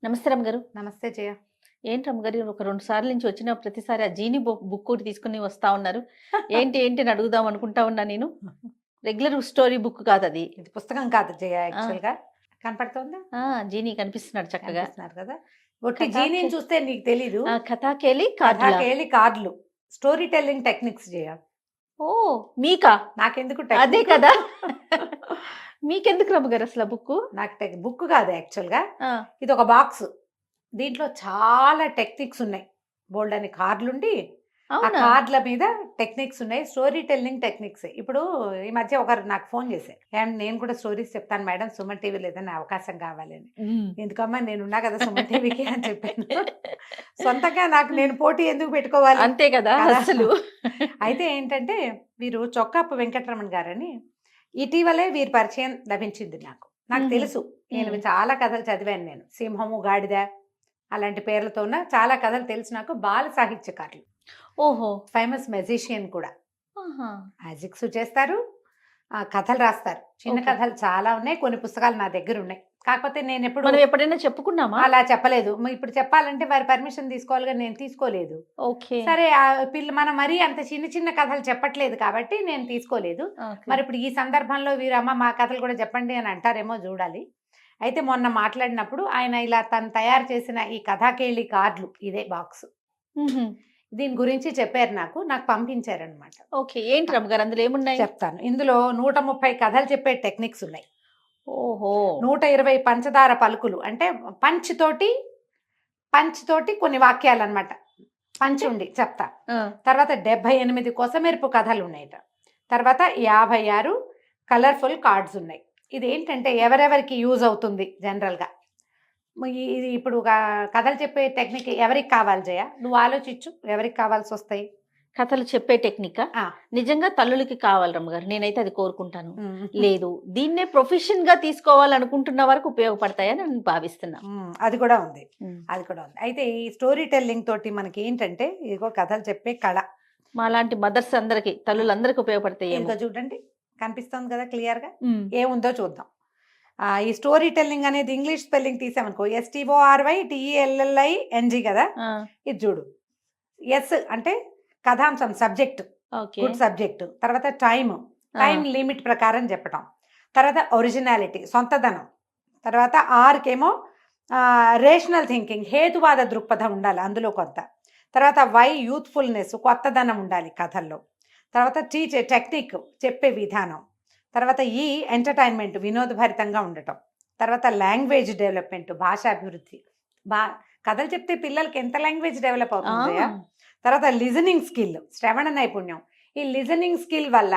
నమస్తే రమ్మ గారు. నమస్తే జయ. ఏంటి రమ్మ గారు ఒక 2 సార్లు నుంచి వచ్చిన ప్రతిసారి ఆ జీనీ బుక్ ఒకటి తీసుకొని వస్తా ఉన్నారు. ఏంటి అని అడుగుదాం అనుకుంటా ఉన్నా నేను. రెగ్యులర్ స్టోరీ బుక్ కాదది. ఇది పుస్తకం కాదు జయ, ఆ! యాక్చువల్‌గా. కనపడుతోందా? జీనీ కనిపిస్తున్నాడు చక్కగా. కనిపిస్తున్నారు కదా! ఒట్టి కథాకే జీనీని చూస్తే నీకు తెలీదు. కథాకేలి కార్డులా? కథాకేలి కార్డులు. స్టోరీ టెల్లింగ్ టెక్నిక్స్ జయ. ఓహ్! మీకా? నాకెందుకు అదే టెక్నిక్? కదా! మీకెందుకు రమ్మ గారు అసల బుక్కు? నాకు బుక్ కాదు యాక్చువల్‌గా. ఆ! ఇది ఒక బాక్స్. దీంట్లో చాలా టెక్నిక్స్ ఉన్నాయి. బోల్డన్ని కార్డులుండి, ఆ అవునా? కార్డుల మీద టెక్నిక్స్ ఉన్నాయి. Story telling techniques. ఇప్పుడు ఈ మధ్య ఒకరు నాకు ఫోన్ చేశారు. నేను కూడా స్టోరీస్ చెప్తాను మేడం, సుమన్ టీవీలో ఏదైనా అవకాశం కావాలని. హ్మ్. ఎందుకమ్మా నేనున్నా కదా సుమన్ టీవీకి అని చెప్పాను. సొంతంగా నాకు నేను పోటీ ఎందుకు పెట్టుకోవాలి అంతే కదా కదా! అసలు. అయితే ఏంటంటే వీరు చొక్కాపు వెంకటరమణ గారని ఇటీవలే వీరి పరిచయం లభించింది నాకు. నాకు హుహు. తెలుసు. నేను చాలా కథలు చదివాను నేను. సింహము, గాడిద అలాంటి పేర్లతో ఉన్న చాలా కథలు తెలుసు నాకు. బాల సాహిత్యకారులు. ఓహో! ఫేమస్ మెజిషియన్ కూడా. ఆహా! మ్యాజిక్స్ చేస్తారు. కథలు రాస్తారు. చిన్న ఓకే. కథలు చాలా ఉన్నాయి. కొన్ని పుస్తకాలు నా దగ్గర ఉన్నాయి. కాకపోతే నేనెప్పుడు మనం ఎప్పుడైనా చెప్పుకున్నామా? అలా చెప్పలేదు. ఇప్పుడు చెప్పాలంటే వారి పర్మిషన్ తీసుకోవాలి గాని నేను తీసుకోలేదు. ఓకే. సరే మనం మరీ అంత చిన్న చిన్న కథలు చెప్పట్లేదు కాబట్టి నేను తీసుకోలేదు. ఓకే. మరిప్పుడు ఈ సందర్భంలో వీరు అమ్మ మా కథలు కూడా చెప్పండి అని అంటారేమో చూడాలి. అయితే మొన్న మాట్లాడినప్పుడు ఆయన ఇలా తను తయారు చేసిన ఈ కథాకేళి కార్డులు ఇదే బాక్స్. హుహు. దీని గురించి చెప్పారు నాకు. నాకు పంపించారనమాట. ఓకే. ఏంటి రమ్మగారు అందులో ఏమున్నాయి? చెప్తాను. ఇందులో 130 కథలు చెప్పే టెక్నిక్స్ ఉన్నాయి. ఓహో! 120 పంచదార పలుకులు అంటే పంచ్ తోటి కొన్ని వాక్యాలన్నమాట. పంచ్ ఉండి చెప్తా. ఆ! తర్వాత 78 కొసమెరుపు కథలున్నాయట. తర్వాత 56 కలర్‌ఫుల్ కార్డ్స్ ఉన్నాయి. ఇదేంటంటే ఎవరెవరికి యూజ్ అవుతుంది జనరల్‌గా. ఇది ఇప్పుడు కథలు చెప్పే టెక్నిక్ ఎవరికి కావాలి జయ? నువ్వు ఆలోచించు. ఎవరికి కావాల్సొస్తాయి? కథలు చెప్పే టెక్నికా? ఆ! నిజంగా తల్లులకి కావాలి రమ్మగారు. నేనైతే అది కోరుకుంటాను. హ్మ్. లేదు దీన్నే ప్రొఫెషన్‌గా తీసుకోవాలనుకుంటున్న వరకు ఉపయోగపడతాయని నేను భావిస్తున్నా. అది కూడా ఉంది. హ్మ్. అది కూడా ఉంది. అయితే ఈ స్టోరీ టెల్లింగ్ తోటి మనకేంటంటే ఇదిగో కథలు చెప్పే కళ. మాలాంటి మదర్స్ అందరికి, తల్లులందరికి ఉపయోగపడతాయేమో. ఇదిగో చూడండి. కనిపిస్తోంది కదా క్లియర్‌గా? హ్మ్. ఏముందో చూద్దాం. ఈ స్టోరీ టెల్లింగ్ అనేది ఇంగ్లీష్ స్పెల్లింగ్ తీసామనుకో STORYTELLING కదా! ఆ! ఇది చూడు. ఎస్ అంటే కథాంశం, సబ్జెక్ట్, ఓకే. Good subject. తర్వాత టైమ్ ఆ! లిమిట్ ప్రకారం చెప్పటం. తర్వాత ఒరిజినాలిటీ, సొంతదనం. తర్వాత ఆర్‌కేమో రేషనల్ థింకింగ్, హేతువాద దృక్పథం ఉండాలి అందులో కొంత. తర్వాత వై యూత్‌ఫుల్‌నెస్, కొత్తదనం ఉండాలి కథల్లో. తర్వాత టెక్నిక్, చెప్పే విధానం. తర్వాత ఎంటర్‌టైన్‌మెంట్, వినోదభరితంగా ఉండటం. తర్వాత లాంగ్వేజ్ డెవలప్‌మెంట్, భాషాభివృద్ధి. బా కథలు చెప్తే పిల్లలకి ఎంత లాంగ్వేజ్ డెవలప్ ఆ! అవుతుంది జయ. తర్వాత లిజనింగ్ స్కిల్, శ్రవణ నైపుణ్యం. ఈ లిజనింగ్ స్కిల్ వల్ల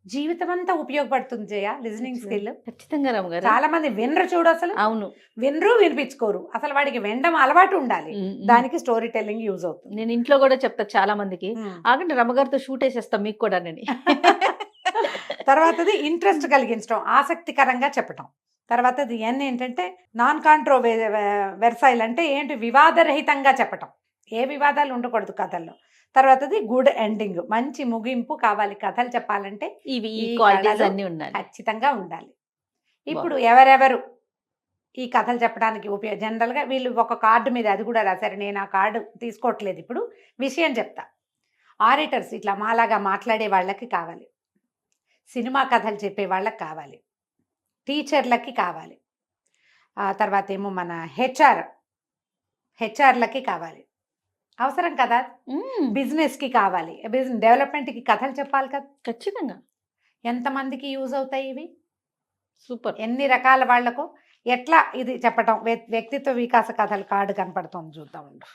జీవితం అంతా ఉపయోగపడుతుంది జయ. లిజనింగ్ స్కిల్ ఖచ్చితంగా రమ్మగారు. చాలా మంది వినరు చూడు అసలు. అవును. వినరు, వినిపించుకోరు. అసలు వాడికి వినడం అలవాటు ఉండాలి. హ్మ్. హ్మ్. దానికి స్టోరీ టెల్లింగ్ యూజ్ అవుతుంది. నేను ఇంట్లో కూడా చెప్తా చాలా మందికి. హ్మ్. ఆగండి రమ్మగారితో షూట్ ఏసేస్తా మీకు కూడానని. తర్వాతది ఇంట్రెస్ట్ కలిగించడం, ఆసక్తికరంగా చెప్పటం. తర్వాతది ఏంటంటే నాన్ వెర్సైల్ అంటే ఏంటి, వివాదరహితంగా చెప్పటం. ఏ వివాదాలు ఉండకూడదు కథల్లో. తర్వాతది గుడ్ ఎండింగ్, మంచి ముగింపు కావాలి కథలు చెప్పాలంటే. ఈ ఈ క్వాలిటీస్ కళలు అన్నీ ఉండాలి. ఖచ్చితంగా ఉండాలి. ఇప్పుడు బావుంది. ఎవరెవరు ఈ కథలు చెప్పడానికి జనరల్‌గా వీళ్ళు ఒక కార్డ్ మీద అది కూడా రాశారు. నేను ఆ కార్డ్ తీసుకోవట్లేదు ఇప్పుడు. విషయం చెప్తా. ఆరేటర్స్ ఇట్లా మాలాగా మాట్లాడే వాళ్ళకి కావాలి. సినిమా కథలు చెప్పే వాళ్ళకి కావాలి. టీచర్లకి కావాలి. తర్వాత ఏమో మన హెచ్ఆర్‌లకి కావాలి. అవసరం కదా! హ్మ్. బిజినెస్‌కి కావాలి. డెవలప్‌మెంట్‌కి కథలు చెప్పాలి కదా! ఖచ్చితంగా. ఎంతమందికి యూజ్ అవుతాయి ఇవి? సూపర్. ఎన్ని రకాల వాళ్ళకు ఎట్లా ఇది చెప్పటం. వ్యక్తిత్వ వికాస కథలు కార్డ్ కనపడుతోంది చూద్దాం ఉండు.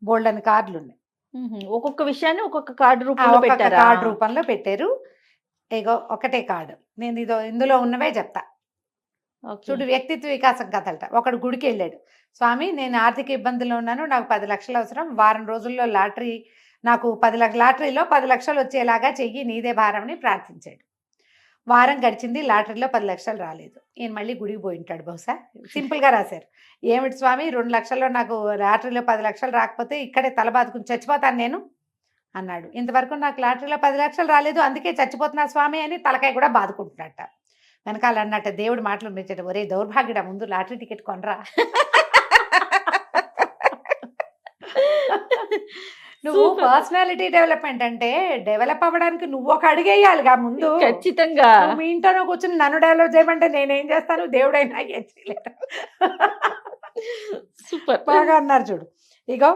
బోల్డన్ని కార్డులున్నాయి. హుహు. ఒక్కొక్క విషయాన్ని ఒక్కొక్క కార్డ్ రూపంలో ఒక్కొక్క పెట్టారా? కార్డ్ రూపంలో పెట్టారు. ఇగో ఒకటే కార్డ్. నేను ఇందులో ఉన్నవే చెప్తా. ఓకే. చూడు, వ్యక్తిత్వ వికాసం కథలట. ఒకడు గుడికెళ్ళాడు. స్వామి నేను ఆర్థిక ఇబ్బందుల్లో ఉన్నాను. నాకు 10 లక్షలు అవసరం. వారం రోజుల్లో నాకు 10 లాటరీలో 10 లక్షలు వచ్చేలాగా చెయ్యి, నీదే భారం అని ప్రార్థించాడు. వారం గడిచింది. లాటరీలో 10 లక్షలు రాలేదు. ఈయన మళ్ళీ గుడికి పోయింటాడు బహుశా. సింపుల్‌గా రాశారు. ఏమిటి స్వామి 2 లక్షల్లో నాకు లాటరీలో 10 లక్షలు రాకపోతే ఇక్కడే తల బాదుకుని చచ్చిపోతాను నేను అన్నాడు. ఇంతవరకు నాకు లాటరీలో 10 లక్షలు రాలేదు, అందుకే చచ్చిపోతున్నా స్వామి అని తలకాయ కూడా బాదుకుంటున్నట్ట. వెనకాల అన్నట్ట దేవుడు మాటలు మెచ్చాడు. ఒరేయ్ దౌర్భాగ్యుడా, ముందు లాటరీ టికెట్ కొనరా. నువ్వు Super. పర్సనాలిటీ డెవలప్మెంట్ అంటే డెవలప్ అవ్వడానికి నువ్వు ఒక అడిగేయాలిగా ముందు. ఖచ్చితంగా. నువ్వు మీ ఇంట్లోనే కూర్చొని నన్ను డెవలప్ చేయమంటే నేనేం చేస్తాను, దేవుడైనా ఏం చేయలేడు. సూపర్. బాగా అన్నారు చూడు. ఇగో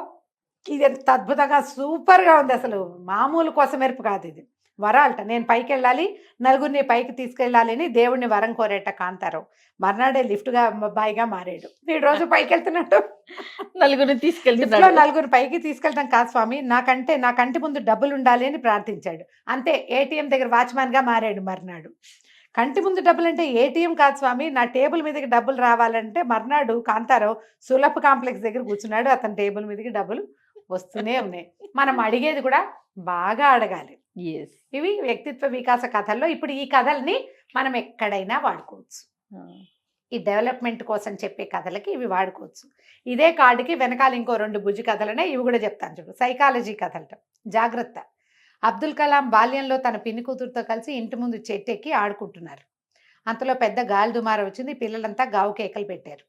ఇది ఎంత అద్భుతంగా సూపర్గా ఉంది, అసలు మామూలు కొసమెరుపు కాదు ఇది. వరాలట, నేను పైకి వెళ్ళాలి, నలుగురిని పైకి తీసుకెళ్ళాలి అని దేవుడిని వరం కోరేట కాంతారావు. మర్నాడే లిఫ్ట్గా బాయిగా మారాడు. వీడు రోజు పైకి వెళ్తున్నాడు. నలుగురిని లిఫ్ట్లో తీసుకెళ్తున్నాడు. నలుగురు పైకి తీసుకెళ్తాం కాదు స్వామి, నా కంటి ముందు డబ్బులు ఉండాలి అని ప్రార్థించాడు. అంతే, ఏటీఎం దగ్గర వాచ్మెన్గా మారాడు మర్నాడు. కంటి ముందు డబ్బులు అంటే ఏటీఎం కాదు స్వామి, నా టేబుల్ మీదకి డబ్బులు రావాలంటే మర్నాడు కాంతారావు సులభ కాంప్లెక్స్ దగ్గర కూర్చున్నాడు. అతని టేబుల్ మీదకి డబ్బులు వస్తూనే ఉన్నాయి. మనం అడిగేది కూడా బాగా అడగాలి. Yes. ఇవి వ్యక్తిత్వ వికాస కథల్లో. ఇప్పుడు ఈ కథల్ని మనం ఎక్కడైనా వాడుకోవచ్చు. ఈ డెవలప్మెంట్ కోసం చెప్పే కథలకి ఇవి వాడుకోవచ్చు. ఇదే కార్డుకి వెనకాల ఇంకో 2 బుజ్జి కథలనే, ఇవి కూడా చెప్తాను చూడు. సైకాలజీ కథలట. జాగ్రత్త. అబ్దుల్ కలాం బాల్యంలో తన పిన్ని కూతురుతో కలిసి ఇంటి ముందు చెట్టెక్కి ఆడుకుంటున్నారు. అంతలో పెద్ద గాలి దుమారం వచ్చింది. పిల్లలంతా గావు కేకలు పెట్టారు.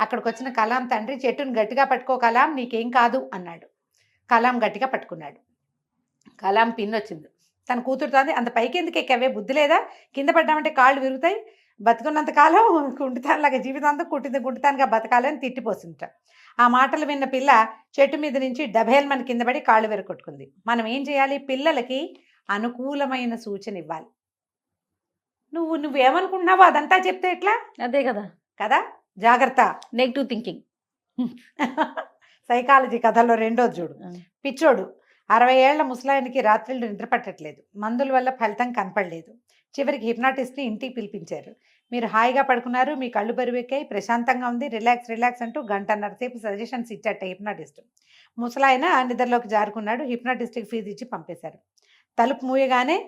అక్కడికి వచ్చిన కలాం తండ్రి, చెట్టును గట్టిగా పట్టుకో కలాం, నీకేం కాదు అన్నాడు. కలాం గట్టిగా పట్టుకున్నాడు. కలాం పిన్ వచ్చింది. తన కూతురుతో అంది, అంత పైకి ఎందుకు ఎక్కావే, బుద్ధి లేదా, కింద పడ్డామంటే కాళ్ళు విరుగుతాయి, బతుకున్నంత కాలం కుంటితానిలాగా జీవితాంతం కుంటితానిగా బతకాలని తిట్టిపోతుంట. ఆ మాటలు విన్న పిల్ల చెట్టు మీద నుంచి డబేల్మని కింద పడి కాళ్ళు విరగొట్టుకుంది. మనం ఏం చేయాలి, పిల్లలకి అనుకూలమైన సూచన ఇవ్వాలి. నువ్వేమనుకుంటున్నావో అదంతా చెప్తే ఎట్లా అదే కదా. కదా. జాగ్రత్త. Negative thinking. సైకాలజీ కథల్లో రెండోది చూడు. పిచ్చోడు. 60 ఏళ్ల ముసలాయనికి రాత్రిళ్ళు నిద్ర పట్టట్లేదు. మందుల వల్ల ఫలితం కనపడలేదు. చివరికి హిప్నాటిస్ట్ని ఇంటికి పిలిపించారు. మీరు హాయిగా పడుకున్నారు, మీ కళ్ళు బరువెక్కాయి, ప్రశాంతంగా ఉంది, రిలాక్స్ అంటూ 1.5 సేపు సజెషన్స్ ఇచ్చాట హిప్నాటిస్ట్. ముసలాయన నిద్రలోకి జారుకున్నాడు. హిప్నాటిస్ట్కి ఫీజు ఇచ్చి పంపేశారు. తలుపు మూయగానే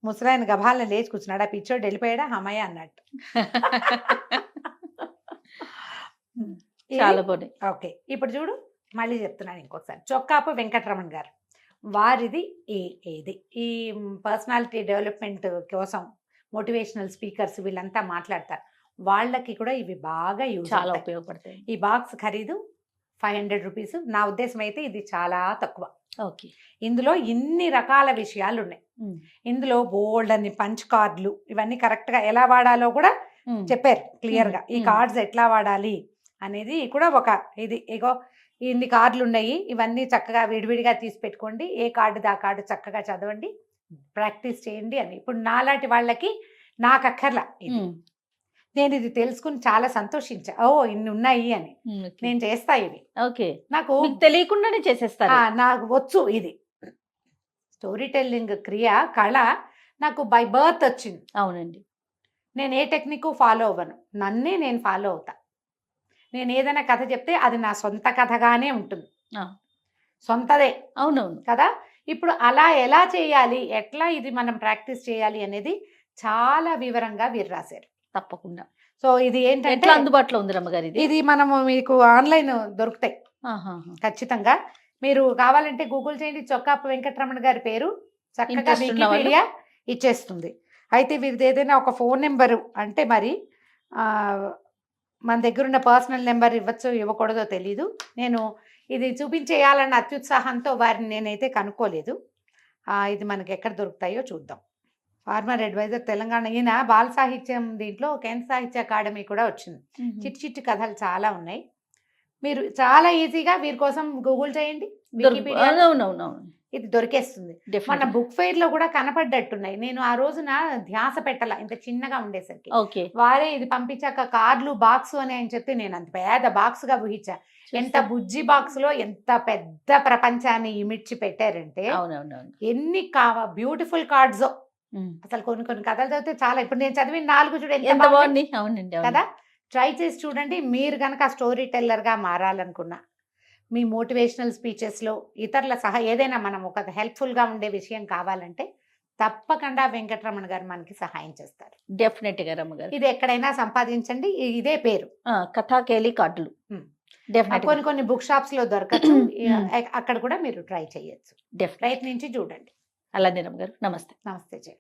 ముసలాయన గభాలను లేచి కూర్చున్నాడు. ఆ పిచ్చోడు వెళ్ళిపోయాడా, అమ్మాయి అన్నట్టు. చాలా బాగుంది. ఓకే, ఇప్పుడు చూడు, మళ్ళీ చెప్తున్నాను ఇంకోసారి. చొక్కాపు వెంకటరమణ గారు, వారిది ఏది ఈ పర్సనాలిటీ డెవలప్మెంట్ కోసం మోటివేషనల్ స్పీకర్స్ వీళ్ళంతా మాట్లాడతారు. వాళ్ళకి కూడా ఇవి బాగా చాలా ఉపయోగపడతాయి. ఈ బాక్స్ ఖరీదు 500 రూపీస్. నా ఉద్దేశం అయితే ఇది చాలా తక్కువ. ఓకే. ఇందులో ఇన్ని రకాల విషయాలు ఉన్నాయి. ఇందులో బోల్డ్ అని పంచ్ కార్డులు, ఇవన్నీ కరెక్ట్గా ఎలా వాడాలో కూడా చెప్పారు క్లియర్గా. ఈ కార్డ్స్ ఎట్లా వాడాలి అనేది కూడా ఒక ఇది. ఇగో ఇన్ని కార్డులు ఉన్నాయి, ఇవన్నీ చక్కగా విడివిడిగా తీసి పెట్టుకోండి, ఏ కార్డు దా కార్డు చక్కగా చదవండి, ప్రాక్టీస్ చేయండి అని. ఇప్పుడు నాలాంటి వాళ్ళకి నాకు అక్కర్లా ఇది. నేను ఇది తెలుసుకుని చాలా సంతోషించా. ఓ ఇన్ని ఉన్నాయి అని. నేను చేస్తా ఇవి. ఓకే. నాకు తెలియకుండానే చేసేస్తాను. నాకు వచ్చు ఇది. స్టోరీ టెల్లింగ్ క్రియ, కళ నాకు బై బర్త్ వచ్చింది. అవునండి. నేను ఏ టెక్నిక్ ఫాలో అవ్వను, నన్నే నేను ఫాలో అవుతా. నేను ఏదైనా కథ చెప్తే అది నా సొంత కథగానే ఉంటుంది, సొంతదే. అవునవును కదా. ఇప్పుడు అలా ఎలా చేయాలి, ఎట్లా ఇది మనం ప్రాక్టీస్ చేయాలి అనేది చాలా వివరంగా వీరు రాశారు. తప్పకుండా. సో ఇది ఏంటంటే అందుబాటులో ఉంది రమ్మగారు. ఇది మనము మీకు ఆన్లైన్ దొరుకుతాయి ఖచ్చితంగా. మీరు కావాలంటే గూగుల్ చేయండి, చొక్కాపు వెంకటరమణ గారి పేరు చక్కగా వికీపీడియా ఇచ్చేస్తుంది. అయితే వీరిది ఏదైనా ఒక ఫోన్ నెంబరు అంటే మరి మన దగ్గర ఉన్న పర్సనల్ నెంబర్ ఇవ్వచ్చో ఇవ్వకూడదో తెలీదు. నేను ఇది చూపించేయాలన్న అత్యుత్సాహంతో వారిని నేనైతే కనుక్కోలేదు. ఇది మనకి ఎక్కడ దొరుకుతాయో చూద్దాం. Former adviser Telangana. ఈయన బాల సాహిత్యం దీంట్లో కేంద్ర సాహిత్య అకాడమీ కూడా వచ్చింది. చిట్టి కథలు చాలా ఉన్నాయి. మీరు చాలా ఈజీగా వీరి కోసం గూగుల్ చేయండి, ఇది దొరికేస్తుంది. మన బుక్ ఫెయిర్ లో కూడా కనపడ్డట్టున్నాయి. నేను ఆ రోజున ధ్యాస పెట్టాల, ఇంత చిన్నగా ఉండేసరికి వారే ఇది పంపించాక కార్లు బాక్స్ అని ఆయన చెప్తే నేను అంత పెద్ద బాక్స్ గా ఊహించా. ఎంత బుజ్జి బాక్స్ లో ఎంత పెద్ద ప్రపంచాన్ని ఇమిడ్చి పెట్టారంటే ఎన్ని బ్యూటిఫుల్ కార్డ్స్. అసలు కొన్ని కథలు చదివితే చాలా. ఇప్పుడు నేను చదివిన 4 చూడండి ఎంత బాగుంది కదా. ట్రై చేసి చూడండి. మీరు కనుక స్టోరీ టెల్లర్గా మారాలనుకున్నా, మీ మోటివేషనల్ స్పీచెస్లో ఇతరుల ఏదైనా మనం ఒక హెల్ప్ఫుల్గా ఉండే విషయం కావాలంటే తప్పకుండా వెంకటరమణ గారు మనకి సహాయం చేస్తారు. డెఫినెట్ గా రమ్మగారు. ఇది ఎక్కడైనా సంపాదించండి, ఇదే పేరు కథాకేలి కార్డులు. కొన్ని బుక్ షాప్స్ లో దొరకచ్చు, అక్కడ కూడా మీరు ట్రై చేయొచ్చు. ప్రయత్నించి చూడండి. అలానే రమ్మగారు. నమస్తే. నమస్తే జయ.